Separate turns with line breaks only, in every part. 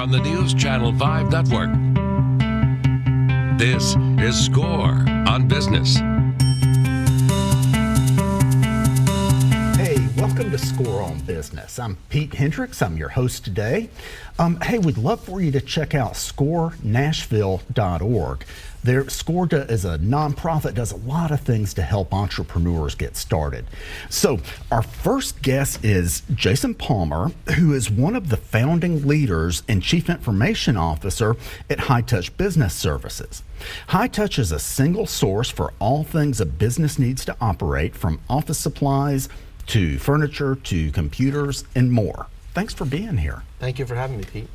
from the NewsChannel 5 network. This is Score on Business.
Hey, welcome to Score on Business. I'm Pete Hendricks. I'm your host today. Hey, we'd love for you to check out scorenashville.org. SCORE is a nonprofit, does a lot of things to help entrepreneurs get started. So our first guest is Jason Palmer, who is one of the founding leaders and Chief Information Officer at HiTouch Business Services. HiTouch is a single source for all things a business needs to operate, from office supplies to furniture to computers and more. Thanks for being here.
Thank you for having me, Pete.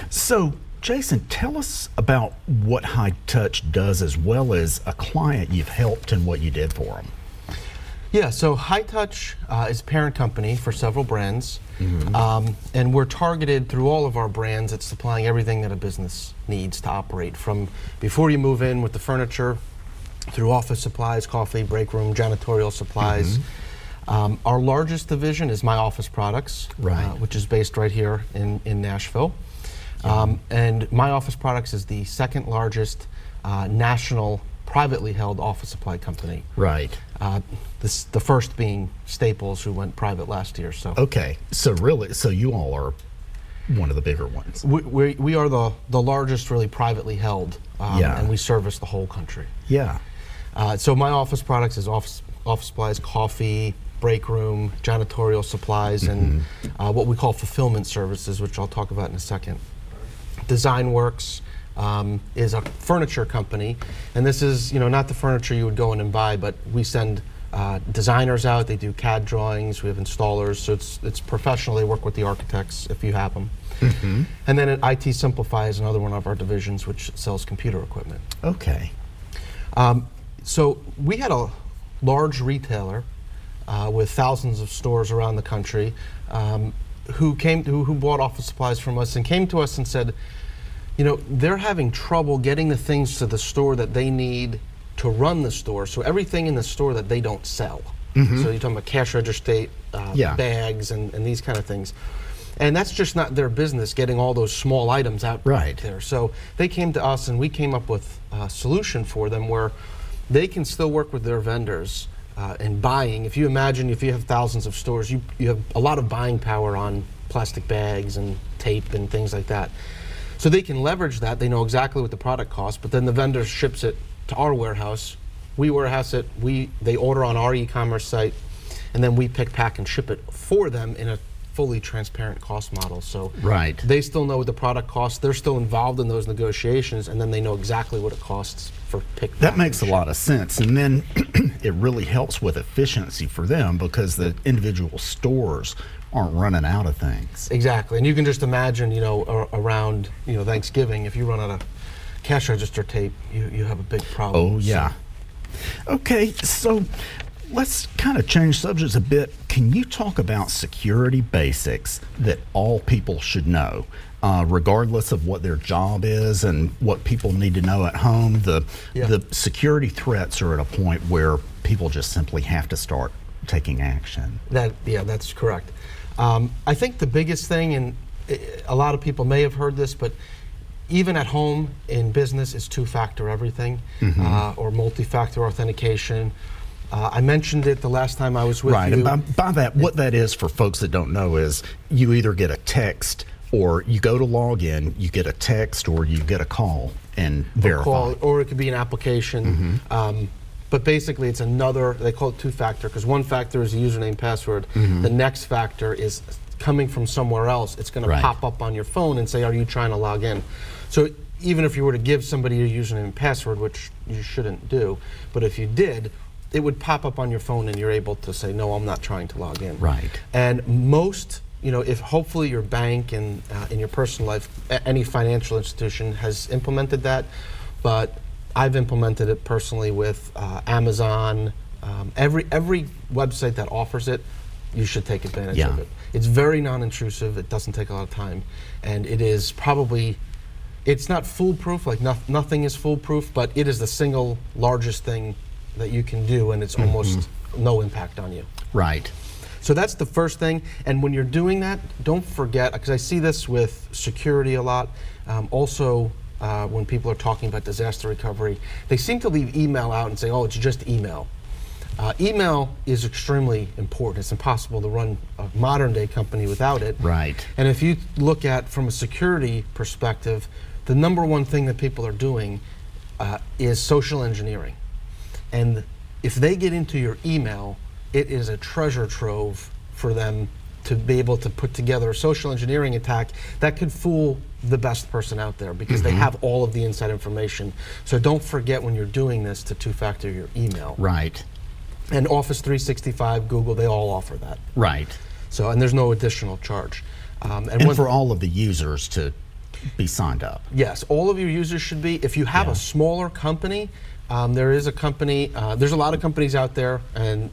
So, Jason, tell us about what HiTouch does, as well as a client you've helped and what you did for them.
Yeah, so HiTouch is a parent company for several brands, and we're targeted through all of our brands at supplying everything that a business needs to operate, from before you move in with the furniture, through office supplies, coffee, break room, janitorial supplies. Our largest division is My Office Products, which is based right here in Nashville. And My Office Products is the second largest national privately held office supply company.
Right.
The first being Staples, who went private last year. So
okay, so really, so you all are one of the bigger ones.
We are the largest really privately held, and we service the whole country.
Yeah.
So My Office Products is office supplies, coffee, break room, janitorial supplies, and what we call fulfillment services, which I'll talk about in a second. DesignWorks is a furniture company, and this is not the furniture you would go in and buy, but we send designers out. They do CAD drawings. We have installers, so it's professional. They work with the architects if you have them. And then IT Simplify is another one of our divisions, which sells computer equipment. Okay. So we had a large retailer with thousands of stores around the country who bought office supplies from us and came to us and said, they're having trouble getting the things to the store that they need to run the store. So everything in the store that they don't sell. So you're talking about cash register, bags, and these kind of things. And that's just not their business, getting all those small items out there. So they came to us, and we came up with a solution for them where they can still work with their vendors in buying. If you imagine, if you have thousands of stores, you have a lot of buying power on plastic bags and tape and things like that. So they can leverage that. They know exactly what the product costs, but then the vendor ships it to our warehouse. We warehouse it. They order on our e-commerce site, and then we pick, pack, and ship it for them in a fully transparent cost model. So they still know what the product costs. They're still involved in those negotiations, and then they know exactly what it costs for pick.
That makes a lot of sense, and then it really helps with efficiency for them because the individual stores aren't running out of things.
Exactly, and you can just imagine, around Thanksgiving, if you run out of cash register tape, you have a big problem.
Oh yeah. Okay, so let's kind of change subjects a bit. Can you talk about security basics that all people should know, regardless of what their job is and what people need to know at home? The security threats are at a point where people just simply have to start taking action.
That's correct. I think the biggest thing, and a lot of people may have heard this, but even at home in business, is two-factor everything, or multi-factor authentication. I mentioned it the last time I was with you.
Right, and by that, what that is for folks that don't know is you either get a text, or you go to log in, you get a text, or you get a call and verify.
Or it could be an application. But basically, it's another, they call it two-factor, because one factor is a username, password. The next factor is coming from somewhere else. It's going to pop up on your phone and say, are you trying to log in? So even if you were to give somebody your username and password, which you shouldn't do, but if you did, it would pop up on your phone and you're able to say, no, I'm not trying to log in. And most, if hopefully your bank and in your personal life, any financial institution has implemented that, but I've implemented it personally with Amazon. Every website that offers it, you should take advantage of it. It's very non-intrusive. It doesn't take a lot of time, and it is probably, it's not foolproof. Like nothing is foolproof, but it is the single largest thing that you can do, and it's almost no impact on you.
Right.
So that's the first thing. And when you're doing that, don't forget, because I see this with security a lot, also when people are talking about disaster recovery, they seem to leave email out and say, oh, it's just email. Email is extremely important. It's impossible to run a modern day company without it.
Right.
And if you look at from a security perspective, the number one thing that people are doing is social engineering. And if they get into your email, it is a treasure trove for them to be able to put together a social engineering attack that could fool the best person out there, because they have all of the inside information. So don't forget when you're doing this to two-factor your email.
Right.
And Office 365, Google, they all offer that.
Right.
So, and there's no additional charge.
And for all of the users to be signed up.
Yes, all of your users should be. If you have a smaller company, there is a company, there's a lot of companies out there, and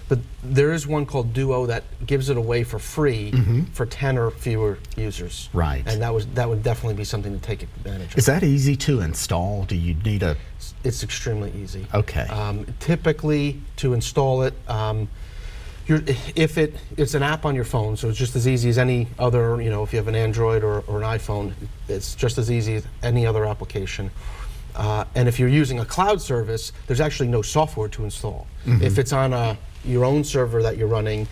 but there is one called Duo that gives it away for free for 10 or fewer users.
Right.
And that would definitely be something to take advantage of.
Is that easy to install? Do you need a...
It's extremely easy.
Okay.
Typically, to install it, it's an app on your phone, so it's just as easy as any other, if you have an Android or an iPhone, it's just as easy as any other application. And if you're using a cloud service, there's actually no software to install. If it's on your own server that you're running,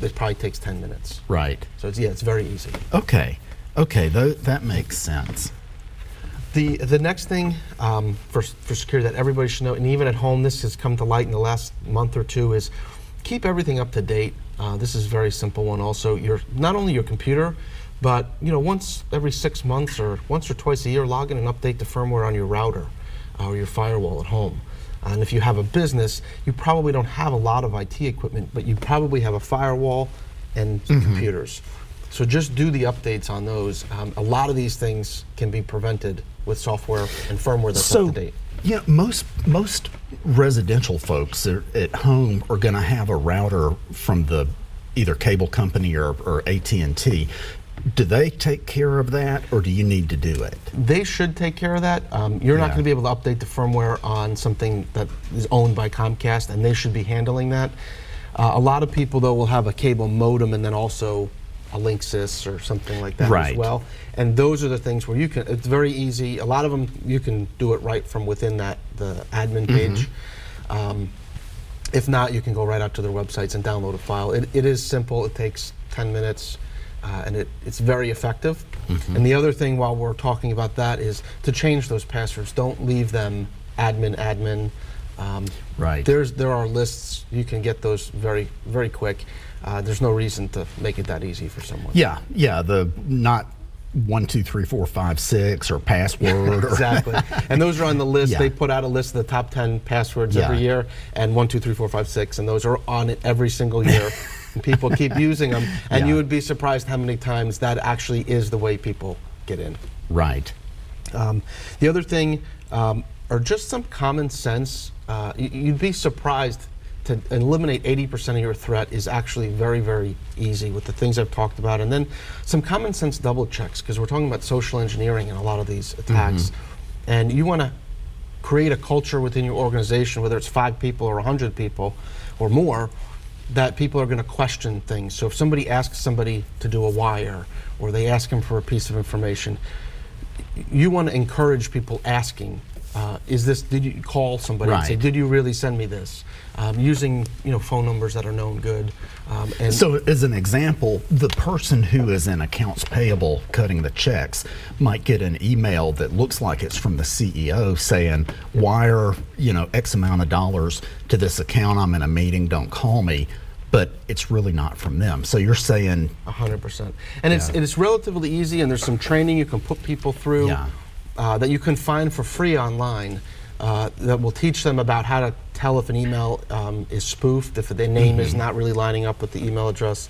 it probably takes 10 minutes.
Right.
So it's very easy.
Okay. Okay, that makes sense.
The next thing for security that everybody should know, and even at home, this has come to light in the last month or two, is keep everything up to date. This is a very simple one also. Not only your computer, but once every 6 months or once or twice a year, log in and update the firmware on your router or your firewall at home. And if you have a business, you probably don't have a lot of IT equipment, but you probably have a firewall and some computers. So just do the updates on those. A lot of these things can be prevented with software and firmware that's up to date.
Yeah, most residential folks at home are going to have a router from the either cable company or AT&T. Do they take care of that, or do you need to do it?
They should take care of that. You're not going to be able to update the firmware on something that is owned by Comcast, and they should be handling that. A lot of people, though, will have a cable modem and then also a Linksys or something like that as well. And those are the things where it's very easy. A lot of them, you can do it right from within the admin page. If not, you can go right out to their websites and download a file. It is simple. It takes 10 minutes. And it's very effective. And the other thing while we're talking about that is to change those passwords. Don't leave them admin. There are lists. You can get those very, very quick. There's no reason to make it that easy for someone.
Yeah, the not 1, 2, 3, 4, 5, 6 or password.
Exactly. And those are on the list. They put out a list of the top 10 passwords every year, and 1, 2, 3, 4, 5, 6, and those are on it every single year. And people keep using them, and you would be surprised how many times that actually is the way people get in.
Right.
The other thing are just some common sense. You'd be surprised to eliminate 80% of your threat is actually very, very easy with the things I've talked about. And then some common sense double checks, because we're talking about social engineering in a lot of these attacks. And you want to create a culture within your organization, whether it's 5 people or 100 people or more, that people are going to question things. So if somebody asks somebody to do a wire, or they ask them for a piece of information, you want to encourage people asking, did you call somebody and say, did you really send me this? Using phone numbers that are known good. And
so as an example, the person who is in accounts payable cutting the checks might get an email that looks like it's from the CEO saying, wire X amount of dollars to this account, I'm in a meeting, don't call me. But it's really not from them. So you're saying
100%. And it's relatively easy, and there's some training you can put people through that you can find for free online that will teach them about how to tell if an email is spoofed, if their name is not really lining up with the email address.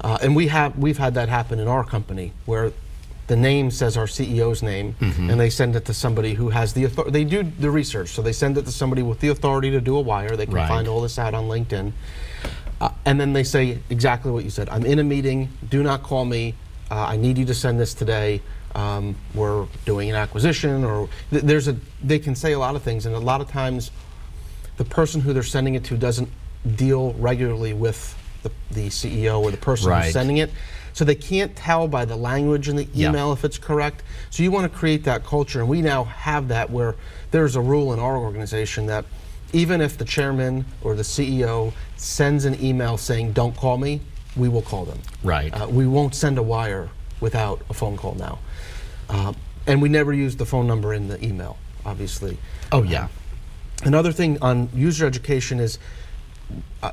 And we've had that happen in our company, where the name says our CEO's name, and they send it to somebody who has the authority. They do the research, so they send it to somebody with the authority to do a wire. They can find all this out on LinkedIn. And then they say exactly what you said. I'm in a meeting, do not call me, I need you to send this today. We're doing an acquisition, or they can say a lot of things, and a lot of times the person who they're sending it to doesn't deal regularly with the CEO or the person
Right.
who's sending it. So they can't tell by the language in the email if it's correct. So you want to create that culture, and we now have that where there's a rule in our organization that even if the chairman or the CEO sends an email saying, "Don't call me," we will call them.
Right.
We won't send a wire without a phone call now. And we never use the phone number in the email, obviously.
Oh, yeah.
Another thing on user education is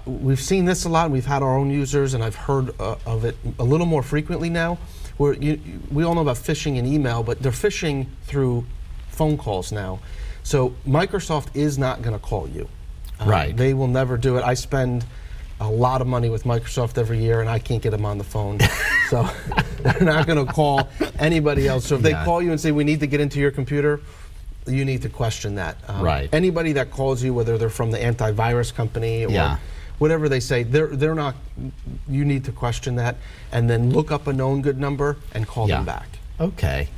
we've seen this a lot. We've had our own users, and I've heard of it a little more frequently now, where we all know about phishing in email, but they're phishing through phone calls now. So Microsoft is not going to call you.
Right.
They will never do it. I spend a lot of money with Microsoft every year, and I can't get them on the phone. So they're not going to call anybody else. So if they call you and say, "We need to get into your computer," you need to question that.
Right.
Anybody that calls you, whether they're from the antivirus company or whatever they say, they're not. You need to question that, and then look up a known good number and call them back.
Okay.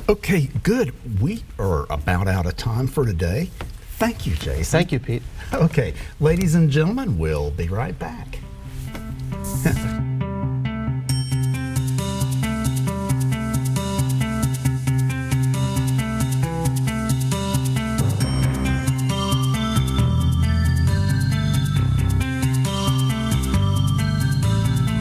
Okay, good. We are about out of time for today. Thank you, Jason.
Thank you, Pete.
Okay, ladies and gentlemen, we'll be right back.